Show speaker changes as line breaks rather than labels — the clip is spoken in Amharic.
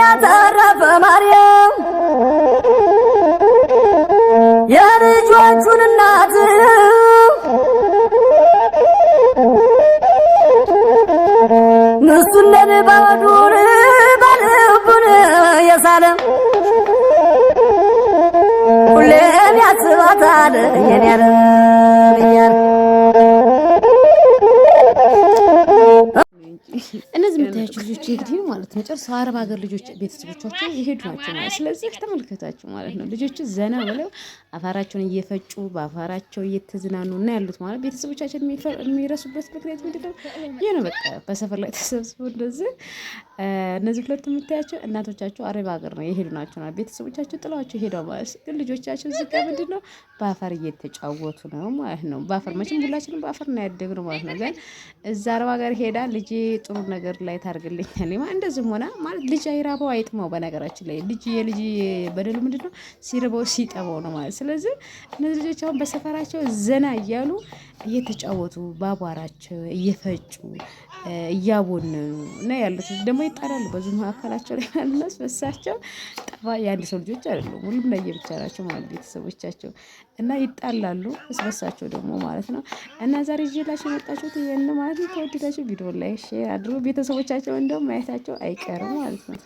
ያተረፈ ማርያም የልጆቹን እናት ንሱነን ባወዱር ባልቡን የሳለ ሁሌም ያስባታል የኔ ያለ
እነዚህ የምታያቸው ልጆች እንግዲህ ማለት ነው ጨርሰው አረብ ሀገር ልጆች ቤተሰቦቻቸው የሄዱ ናቸው ማለት። ስለዚህ ተመልከታችሁ ማለት ነው ልጆቹ ዘና ብለው አፋራቸውን እየፈጩ በአፋራቸው እየተዝናኑ እና ያሉት ማለት ቤተሰቦቻችን የሚረሱበት ምክንያት ምንድነው? ይሄ ነው በቃ በሰፈር ላይ ተሰብስበው እንደዚህ እነዚህ ሁለት የምታያቸው እናቶቻቸው አረብ ሀገር ነው የሄዱ ናቸው ማለት ቤተሰቦቻቸው ጥለዋቸው ሄደው ማለት ግን ልጆቻቸው እዚህ ጋር ምንድነው በአፈር እየተጫወቱ ነው ማለት ነው። በአፈር መቼም ሁላችንም በአፈር ነው ያደግነው ማለት ነው። ግን እዛ አረብ ሀገር ሄዳ ልጄ ጥሩ ነገር ላይ ታርግልኛል ማለት እንደዚህም ሆነ ማለት ልጅ አይራበው አይጥመው። በነገራችን ላይ የልጅ በደሉ ምንድነው ሲርበው ሲጠበው ነው ማለት። ስለዚህ እነዚህ ልጆች አሁን በሰፈራቸው ዘና እያሉ እየተጫወቱ ባቧራቸው እየፈጩ እያቦነኑ እና ያሉት ደግሞ ይጣላሉ በዙ መካከላቸው ላይ ማለት በሳቸው ጠፋ የአንድ ሰው ልጆች አይደሉም ሁሉም ለየብቻ ናቸው ማለት ቤተሰቦቻቸው እና ይጣላሉ በሳቸው ደግሞ ማለት ነው። እና ዛሬ ይዤላችሁ መጣችሁት ይሄን ማለት ነው። ከወደዳችሁ ቪዲዮ ላይ ሼር አድርጉ። ቤተሰቦቻቸው እንደውም ማየታቸው አይቀርም ማለት ነው።